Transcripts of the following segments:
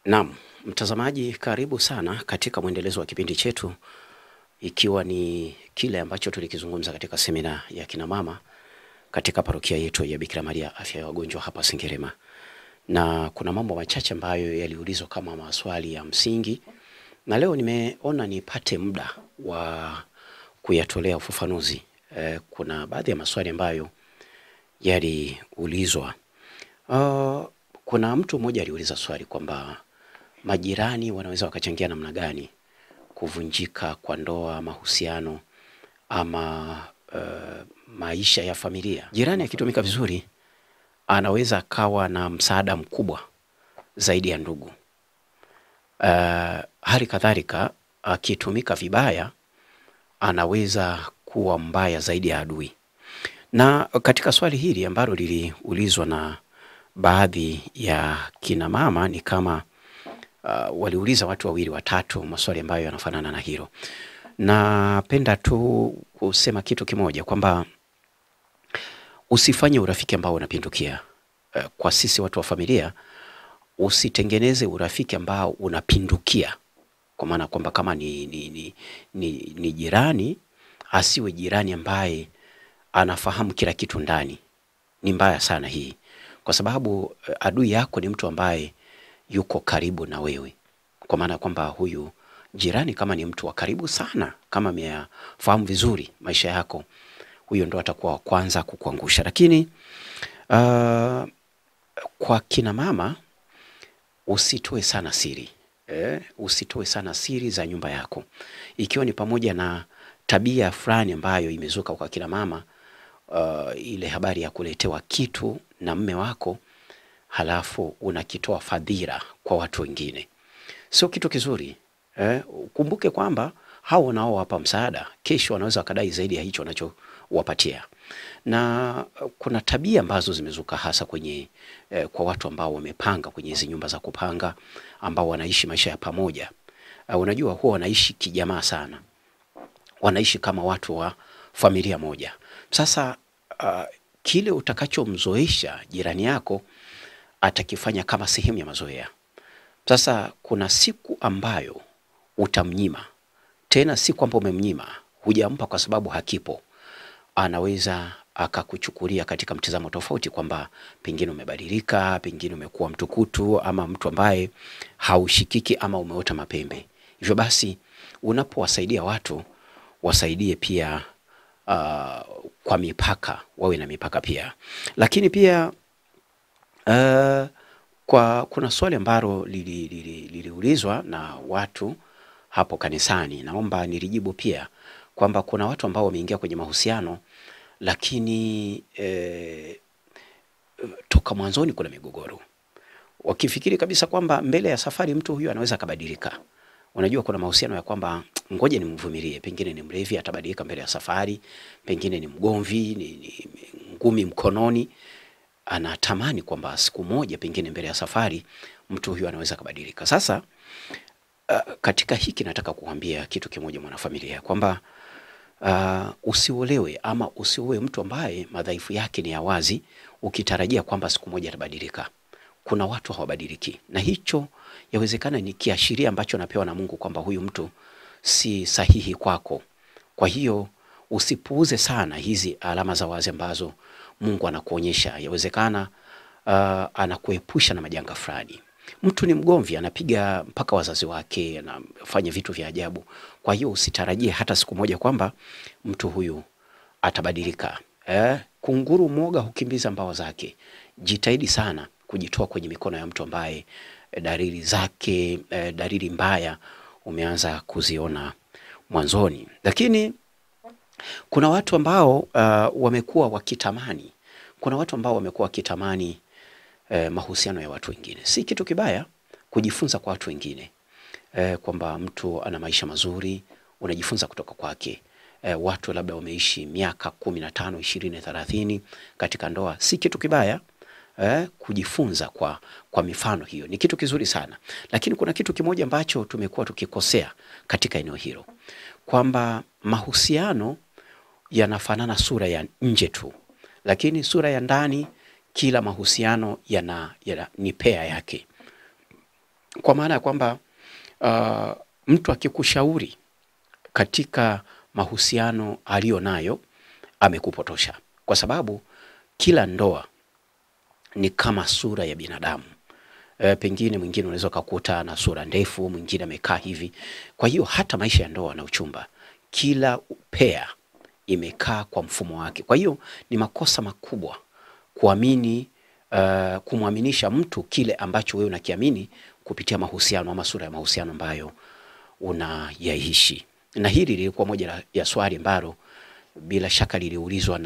Naam, mtazamaji karibu sana katika mwendelezo wa kipindi chetu ikiwa ni kile ambacho tulikizungumza katika semina ya kina mama katika parokia yetu ya Bikira Maria afya ya wagonjwa hapa Sengerema. Na kuna mambo machache ambayo yaliulizwa kama maswali ya msingi na leo nimeona nipate muda wa kuyatolea ufafanuzi. Kuna baadhi ya maswali ambayo yaliulizwa. Kuna mtu mmoja aliuliza swali kwamba majirani wanaweza wakachangia namna gani kuvunjika kwa ndoa, mahusiano ama maisha ya familia. Jirani akitumika vizuri anaweza akawa na msaada mkubwa zaidi ya ndugu. Hali kadhalika akitumika vibaya anaweza kuwa mbaya zaidi ya adui. Na katika swali hili ambalo liliulizwa na baadhi ya kina mama ni kama waliuliza watu wawili watatu maswali ambayo yanafanana na hilo. Napenda tu kusema kitu kimoja kwamba usifanye urafiki ambao unapindukia. Kwa sisi watu wa familia usitengeneze urafiki ambao unapindukia. Kwa maana kwamba kama ni jirani, asiwe jirani ambaye anafahamu kila kitu ndani. Ni mbaya sana hii. Kwa sababu adui yako ni mtu ambaye yuko karibu na wewe. Kwa maana kwamba huyu jirani kama ni mtu wa karibu sana, kama amefahamu vizuri maisha yako, huyo ndo atakuwa wa kwanza kukuangusha. Lakini kwa kina mama usitoe sana siri. Usitoe sana siri za nyumba yako. Ikiwa ni pamoja na tabia fulani ambayo imezuka kwa kina mama, ile habari ya kuletewa kitu na mume wako halafu unakitoa fadhila kwa watu wengine. Sio kitu kizuri. Kumbuke kwamba hao wanaowapa msaada kesho wanaweza wakadai zaidi ya hicho wanachowapatia. Na kuna tabia ambazo zimezuka hasa kwenye kwa watu ambao wamepanga kwenye hizi nyumba za kupanga, ambao wanaishi maisha ya pamoja. Unajua huwa wanaishi kijamaa sana. Wanaishi kama watu wa familia moja. Sasa kile utakachomzoesha jirani yako atakifanya kama sehemu ya mazoea. Sasa kuna siku ambayo utamnyima. Tena siku ambayo umemnyima hujampa kwa sababu hakipo. Anaweza akakuchukulia katika mtazamo tofauti kwamba pengine umebadilika, pengine umekuwa mtukutu ama mtu ambaye haushikiki ama umeota mapembe. Hivyo basi unapowasaidia watu wasaidie pia kwa mipaka, wawe na mipaka pia. Lakini pia kuna swali ambalo liliulizwa na watu hapo kanisani, naomba nilijibu pia kwamba kuna watu ambao wameingia kwenye mahusiano lakini toka mwanzoni kuna migogoro. Wakifikiri kabisa kwamba mbele ya safari mtu huyu anaweza kabadilika. Unajua kuna mahusiano ya kwamba ngoja nimvumilie, pengine ni mlevi atabadilika mbele ya safari, pengine ni mgomvi, ni ngumi mkononi, anatamani kwamba siku moja pengine mbele ya safari mtu huyu anaweza kubadilika. Sasa katika hiki nataka kuambia kitu kimoja mwanafamilia kwamba usiolewe ama usioe mtu ambaye madhaifu yake ni ya wazi ukitarajia kwamba siku moja atabadilika. Kuna watu hawabadiliki, na hicho yawezekana ni kiashiria ambacho napewa na Mungu kwamba huyu mtu si sahihi kwako. Kwa hiyo usipuuze sana hizi alama za wazi ambazo Mungu anakuonyesha. Yawezekana anakuepusha na majanga fulani. Mtu ni mgomvi, anapiga mpaka wazazi wake, anafanya vitu vya ajabu. Kwa hiyo usitarajie hata siku moja kwamba mtu huyu atabadilika. Kunguru mwoga hukimbiza mbawa zake. Jitahidi sana kujitoa kwenye mikono ya mtu ambaye dalili zake, dalili mbaya umeanza kuziona mwanzoni. Lakini kuna watu ambao wamekuwa wakitamani. Kuna watu ambao wamekuwa wakitamani mahusiano ya watu wengine. Si kitu kibaya kujifunza kwa watu wengine. Kwamba mtu ana maisha mazuri, unajifunza kutoka kwake. Watu labda wameishi miaka 15, 20, 30 katika ndoa. Si kitu kibaya kujifunza kwa mifano hiyo. Ni kitu kizuri sana. Lakini kuna kitu kimoja ambacho tumekuwa tukikosea katika eneo hilo. Kwamba mahusiano yanafanana sura ya nje tu. Lakini sura ya ndani kila mahusiano yana ni pea yake. Kwa maana ya kwamba mtu akikushauri katika mahusiano aliyo nayo amekupotosha, kwa sababu kila ndoa ni kama sura ya binadamu. Pengine mwingine unaweza kukuta na sura ndefu, mwingine amekaa hivi. Kwa hiyo hata maisha ya ndoa na uchumba, kila pair imekaa kwa mfumo wake. Kwa hiyo ni makosa makubwa kuamini, kumwaminisha mtu kile ambacho wewe unakiamini kupitia mahusiano ama sura ya mahusiano ambayo unayaishi. Na hili lilikuwa moja ya swali ambalo bila shaka liliulizwa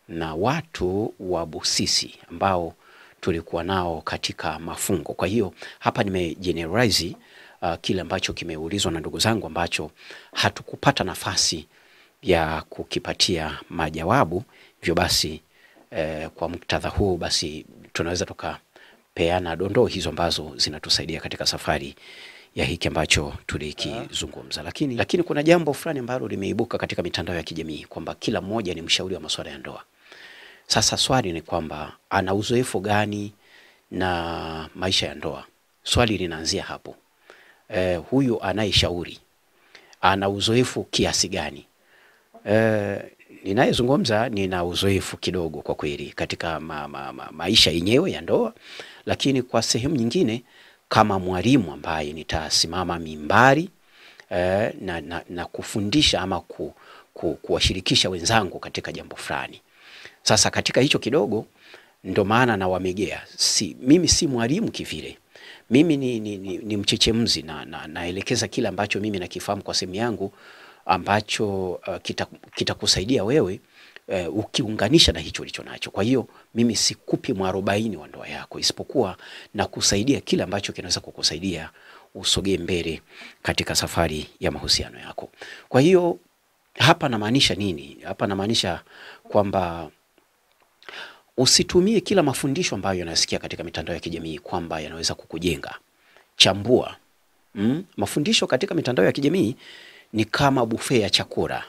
na watu wa Busisi ambao tulikuwa nao katika mafungo. Kwa hiyo hapa nimegeneralize kile ambacho kimeulizwa na ndugu zangu ambacho hatukupata nafasi ya kukipatia majawabu. Hivyo basi kwa muktadha huu basi tunaweza tukapeana dondoo hizo ambazo zinatusaidia katika safari ya hiki ambacho tulikizungumza. Lakini kuna jambo fulani ambalo limeibuka katika mitandao ya kijamii kwamba kila mmoja ni mshauri wa masuala ya ndoa. Sasa swali ni kwamba ana uzoefu gani na maisha ya ndoa? Swali linaanzia hapo. Huyu anayeshauri ana uzoefu kiasi gani? Ninayezungumza nina uzoefu kidogo kwa kweli katika maisha yenyewe ya ndoa, lakini kwa sehemu nyingine kama mwalimu ambaye nitasimama mimbari na kufundisha ama kuwashirikisha wenzangu katika jambo fulani. Sasa katika hicho kidogo ndo maana na wamegea. Mimi si mwalimu kivile. Mimi ni mchechemzi naelekeza kila ambacho mimi nakifahamu kwa sehemu yangu ambacho kitakusaidia wewe ukiunganisha na hicho ulicho nacho. Kwa hiyo mimi sikupi mwarobaini wa ndoa yako, isipokuwa na kusaidia kile ambacho kinaweza kukusaidia usogee mbele katika safari ya mahusiano yako. Kwa hiyo hapa namaanisha nini? Hapa namaanisha kwamba usitumie kila mafundisho ambayo yanasikia katika mitandao ya kijamii kwamba yanaweza kukujenga. Chambua. Mafundisho katika mitandao ya kijamii ni kama buffet ya chakula.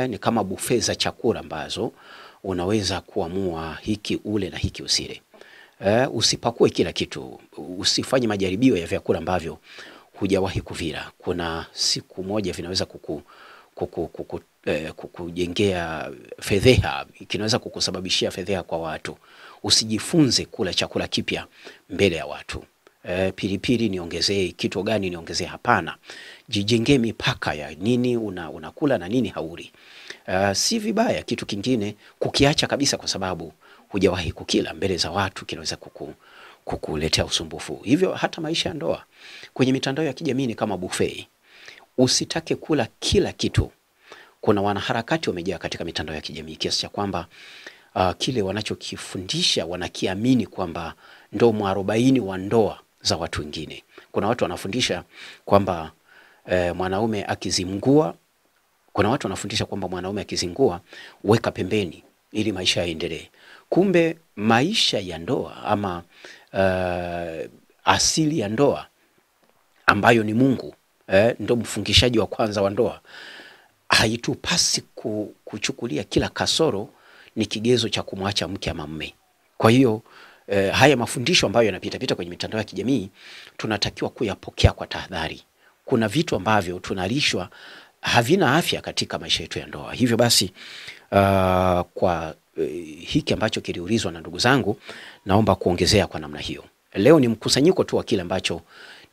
Ni kama buffet za chakula ambazo unaweza kuamua hiki ule na hiki usile. Usipakue kila kitu. Usifanye majaribio ya vyakula ambavyo hujawahi kuvila. Kuna siku moja vinaweza kukujengea fedheha, kinaweza kukusababishia fedheha kwa watu. Usijifunze kula chakula kipya mbele ya watu. Pilipili niongezee, kitu gani niongezee? Hapana. Jijengee mipaka ya nini unakula na nini hauli. Si vibaya kitu kingine kukiacha kabisa kwa sababu hujawahi kukila mbele za watu, kinaweza kukuletea usumbufu. Hivyo hata maisha ya ndoa kwenye mitandao ya kijamii ni kama buffet. Usitake kula kila kitu. Kuna wanaharakati wamejaa katika mitandao ya kijamii kiasi cha kwamba kile wanachokifundisha wanakiamini kwamba ndo mwarobaini wa ndoa za watu wengine. Kuna watu wanafundisha kwamba mwanaume akizingua, kuna watu wanafundisha kwamba mwanaume akizingua weka pembeni ili maisha yaendelee. Kumbe maisha ya ndoa ama asili ya ndoa ambayo ni Mungu ndo mfungishaji wa kwanza wa ndoa, haitupasi kuchukulia kila kasoro ni kigezo cha kumwacha mke ama mume. Kwa hiyo haya mafundisho ambayo yanapita kwenye mitandao ya kijamii tunatakiwa kuyapokea kwa tahadhari. Kuna vitu ambavyo tunalishwa havina afya katika maisha yetu ya ndoa. Hivyo basi kwa hiki ambacho kiliulizwa na ndugu zangu, naomba kuongezea kwa namna hiyo. Leo ni mkusanyiko tu wa kile ambacho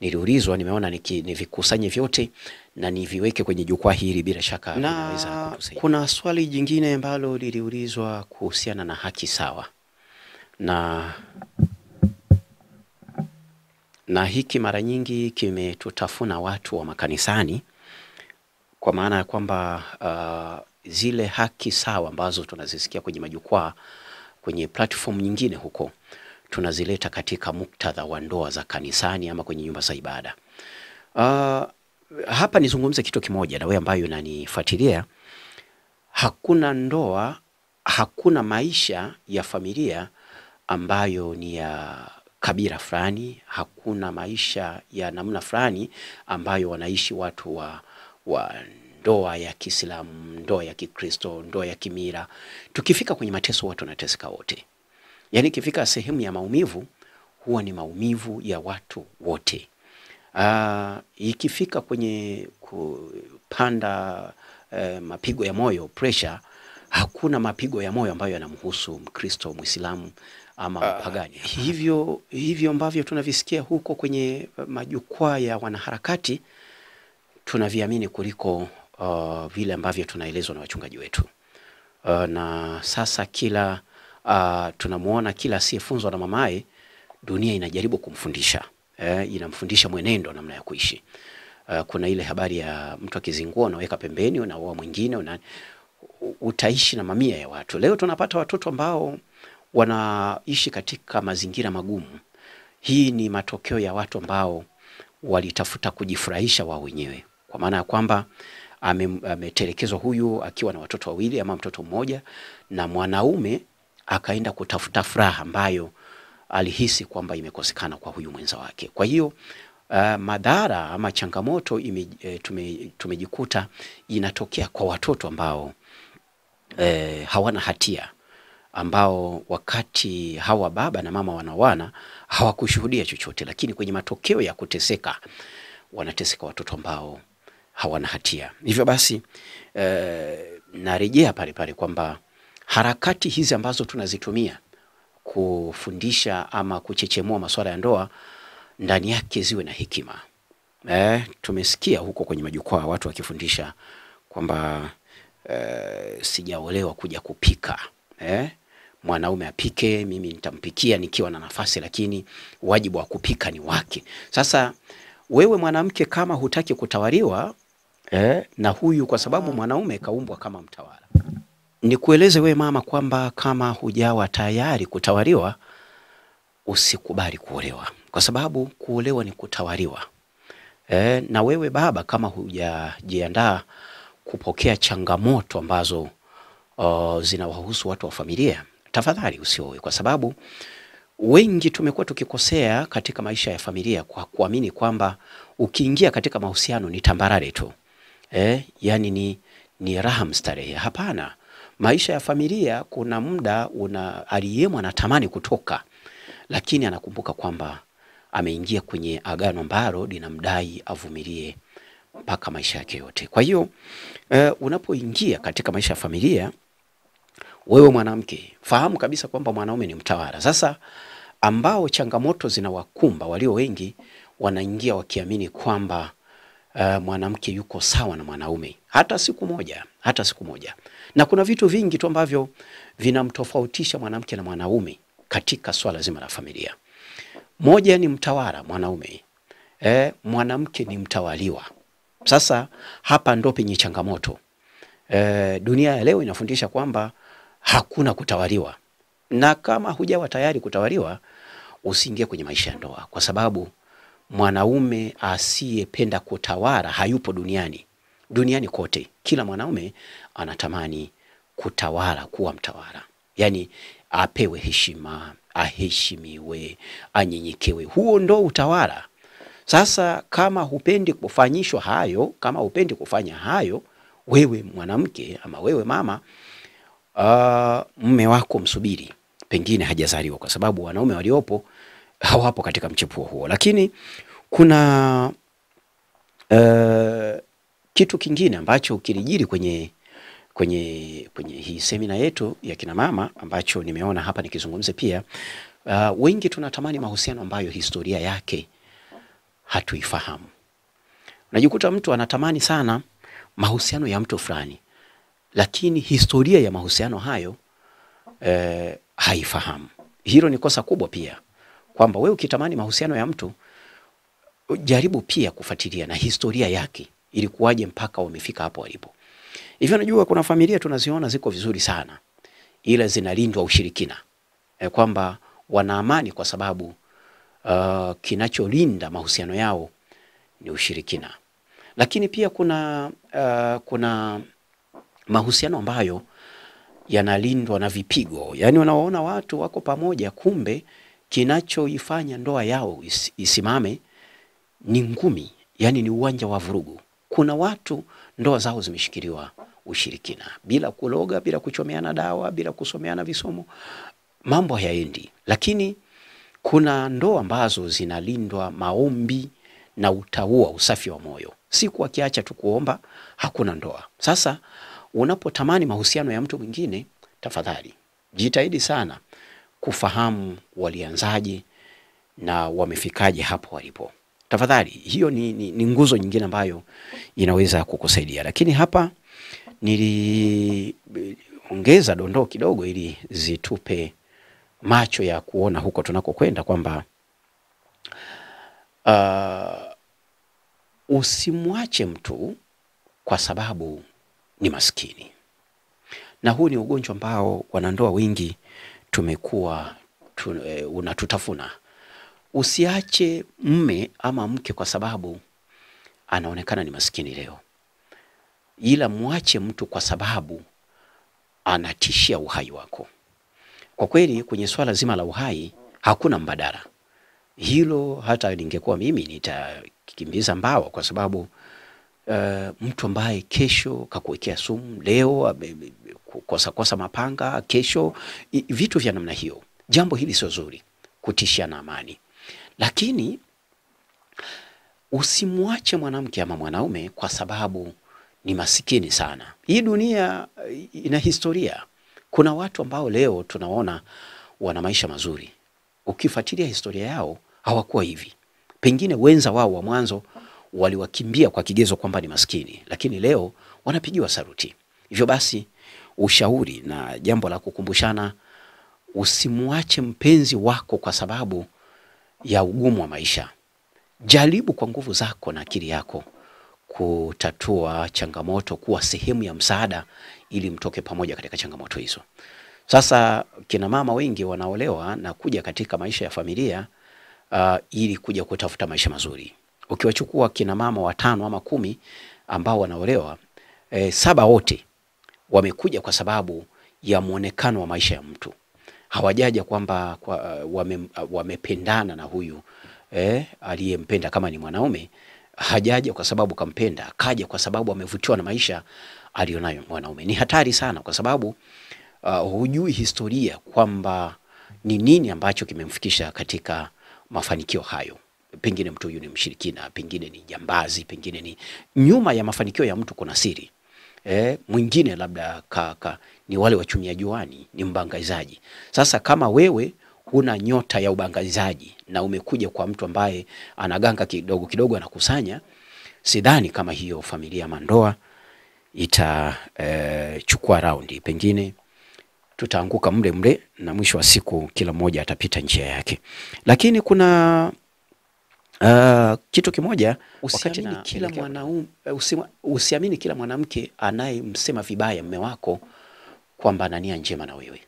niliulizwa, nimeona nivikusanye vyote na niviweke kwenye jukwaa hili, bila shaka vinaweza kutusaidia. Kuna swali jingine ambalo liliulizwa kuhusiana na haki sawa. Na hiki mara nyingi kimetutafuna watu wa makanisani, kwa maana ya kwamba zile haki sawa ambazo tunazisikia kwenye majukwaa, kwenye platform nyingine huko, tunazileta katika muktadha wa ndoa za kanisani ama kwenye nyumba za ibada. Hapa nizungumze kitu kimoja na wewe ambayo unanifuatilia. Hakuna ndoa, hakuna maisha ya familia ambayo ni ya kabila fulani, hakuna maisha ya namna fulani ambayo wanaishi watu wa ndoa ya Kiislamu, ndoa ya Kikristo, ndoa ya kimila. Tukifika kwenye mateso watu wanateseka wote. Yaani ikifika sehemu ya maumivu, huwa ni maumivu ya watu wote. Ikifika kwenye kupanda mapigo ya moyo, pressure, hakuna mapigo ya moyo ambayo yanamhusu Mkristo, Muislamu ama mpagani. Hivyo ambavyo tunavisikia huko kwenye majukwaa ya wanaharakati tunaviamini kuliko vile ambavyo tunaelezwa na wachungaji wetu. Na sasa kila tunamuona kila asiyefunzwa na mamaye, dunia inajaribu kumfundisha. Inamfundisha mwenendo, namna ya kuishi. Kuna ile habari ya mtu akizingua unaweka pembeni, unaoa mwingine, utaishi na mamia ya watu. Leo tunapata watoto ambao wanaishi katika mazingira magumu. Hii ni matokeo ya watu ambao walitafuta kujifurahisha wao wenyewe. Kwa maana ya kwamba ametelekezwa huyu akiwa na watoto wawili ama mtoto mmoja, na mwanaume akaenda kutafuta furaha ambayo alihisi kwamba imekosekana kwa huyu mwenza wake. Kwa hiyo madhara ama changamoto tumejikuta inatokea kwa watoto ambao hawana hatia, ambao wakati hawa baba na mama wanawana hawakushuhudia chochote, lakini kwenye matokeo ya kuteseka wanateseka watoto ambao hawana hatia. Hivyo basi narejea pale pale kwamba harakati hizi ambazo tunazitumia kufundisha ama kuchechemua masuala ya ndoa, ndani yake ziwe na hekima. Tumesikia huko kwenye majukwaa watu wakifundisha kwamba sijaolewa kuja kupika. Mwanaume apike, mimi nitampikia nikiwa na nafasi, lakini wajibu wa kupika ni wake. Sasa wewe mwanamke kama hutaki kutawaliwa na huyu, kwa sababu mwanaume kaumbwa kama mtawala, nikueleze wewe mama kwamba kama hujawa tayari kutawaliwa, usikubali kuolewa, kwa sababu kuolewa ni kutawaliwa. Na wewe baba kama hujajiandaa kupokea changamoto ambazo zinawahusu watu wa familia, tafadhali usioe, kwa sababu wengi tumekuwa tukikosea katika maisha ya familia kwa kuamini kwamba ukiingia katika mahusiano ni tambarare tu. Yani ni raha mstarehe. Hapana. Maisha ya familia kuna muda aliyemo anatamani kutoka, lakini anakumbuka kwamba ameingia kwenye agano ambalo linamdai avumilie mpaka maisha yake yote. Kwa hiyo unapoingia katika maisha ya familia, wewe mwanamke fahamu kabisa kwamba mwanaume ni mtawala. Sasa ambao changamoto zinawakumba walio wengi, wanaingia wakiamini kwamba mwanamke yuko sawa na mwanaume hata siku moja. Na kuna vitu vingi tu ambavyo vinamtofautisha mwanamke na mwanaume katika swala zima la familia. Moja ni mtawala mwanaume, mwanamke ni mtawaliwa. Sasa hapa ndo penye changamoto. Dunia ya leo inafundisha kwamba hakuna kutawaliwa, na kama hujawa tayari kutawaliwa, usiingie kwenye maisha ya ndoa, kwa sababu mwanaume asiyependa kutawala hayupo duniani kote. Kila mwanaume anatamani kutawala, kuwa mtawala, yani apewe heshima, aheshimiwe, anyenyekewe. Huo ndo utawala. Sasa kama hupendi kufanyishwa hayo, kama hupendi kufanya hayo, wewe mwanamke ama wewe mama, mume wako msubiri, pengine hajazaliwa, kwa sababu wanaume waliopo hawapo katika mchepuo huo. Lakini kuna kitu kingine ambacho kilijiri kwenye hii semina yetu ya kina mama, ambacho nimeona hapa nikizungumze pia. Wengi tunatamani mahusiano ambayo historia yake hatuifahamu. Najikuta mtu anatamani sana mahusiano ya mtu fulani, lakini historia ya mahusiano hayo haifahamu. Hilo ni kosa kubwa pia, kwamba wewe ukitamani mahusiano ya mtu, jaribu pia kufuatilia na historia yake ilikuwaje mpaka wamefika hapo walipo. Hivyo najua kuna familia tunaziona ziko vizuri sana, ila zinalindwa ushirikina. Kwamba wana amani kwa sababu kinacholinda mahusiano yao ni ushirikina. Lakini pia kuna mahusiano ambayo yanalindwa na vipigo. Yani unawaona watu wako pamoja, kumbe kinachoifanya ndoa yao isimame ni ngumi, yani ni uwanja wa vurugu. Kuna watu ndoa zao zimeshikiliwa ushirikina, bila kuloga, bila kuchomeana dawa, bila kusomeana visomo, mambo hayaendi. Lakini kuna ndoa ambazo zinalindwa maombi na utaua usafi wa moyo. Siku akiacha tu kuomba hakuna ndoa. Sasa unapotamani mahusiano ya mtu mwingine, tafadhali jitahidi sana kufahamu walianzaje na wamefikaje hapo walipo. Tafadhali, hiyo ni nguzo nyingine ambayo inaweza kukusaidia. Lakini hapa niliongeza dondoo kidogo ili zitupe macho ya kuona huko tunakokwenda, kwamba usimwache mtu kwa sababu ni maskini. Na huu ni ugonjwa ambao wanandoa wengi tumekuwa unatutafuna. Usiache mume ama mke kwa sababu anaonekana ni maskini leo, ila muache mtu kwa sababu anatishia uhai wako. Kwa kweli kwenye swala zima la uhai hakuna mbadala. Hilo hata ningekuwa mimi nitakimbiza mbawa, kwa sababu mtu ambaye kesho kakuwekea sumu, leo kosa mapanga, kesho vitu vya namna hiyo, jambo hili sio zuri, kutishia na amani. Lakini usimwache mwanamke ama mwanaume kwa sababu ni masikini sana. Hii dunia ina historia. Kuna watu ambao leo tunaona wana maisha mazuri, ukifuatilia historia yao hawakuwa hivi. Pengine wenza wao wa mwanzo waliwakimbia kwa kigezo kwamba ni maskini, lakini leo wanapigiwa saruti. Hivyo basi, ushauri na jambo la kukumbushana, usimwache mpenzi wako kwa sababu ya ugumu wa maisha. Jaribu kwa nguvu zako na akili yako kutatua changamoto, kuwa sehemu ya msaada ili mtoke pamoja katika changamoto hizo. Sasa kina mama wengi wanaolewa na kuja katika maisha ya familia ili kuja kutafuta maisha mazuri. Ukiwachukua kina mama 5 ama 10 ambao wanaolewa, 7 wote wamekuja kwa sababu ya muonekano wa maisha ya mtu. Hawajaja kwamba wamependana na huyu aliyempenda. Kama ni mwanaume, hajaja kwa sababu kampenda, kaja kwa sababu amevutiwa na maisha alionayo mwanaume. Ni hatari sana, kwa sababu hujui historia kwamba ni nini ambacho kimemfikisha katika mafanikio hayo. Pengine mtu huyu ni mshirikina, pengine ni jambazi, pengine ni nyuma ya mafanikio ya mtu kuna siri. Mwingine labda ni wale wachumia juani, ni mbangaizaji. Sasa kama wewe huna nyota ya ubangaizaji na umekuja kwa mtu ambaye anaganga kidogo kidogo anakusanya, sidhani kama hiyo familia mandoa itachukua raundi. Pengine tutaanguka mle na mwisho wa siku kila mmoja atapita njia yake. Lakini kuna kitu kimoja, usiamini kila mwanamke anayemsema vibaya mume wako kwamba ana nia njema na wewe.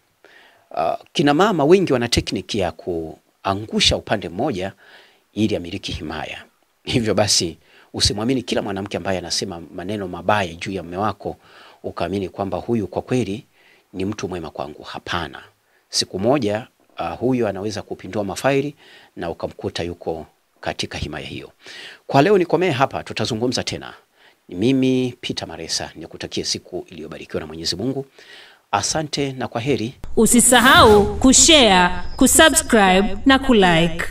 Kina mama wengi wana tekniki ya kuangusha upande mmoja ili amiliki himaya. Hivyo basi, usimwamini kila mwanamke ambaye anasema maneno mabaya juu ya mume wako ukaamini kwamba huyu kwa kweli ni mtu mwema kwangu. Hapana. Siku moja huyu anaweza kupindua mafaili na ukamkuta yuko katika himaya hiyo. Kwa leo nikomee hapa, tutazungumza tena. Ni mimi Peter Maresa, nikutakie siku iliyobarikiwa na Mwenyezi Mungu. Asante na kwaheri. Usisahau kushare, kusubscribe na kulike.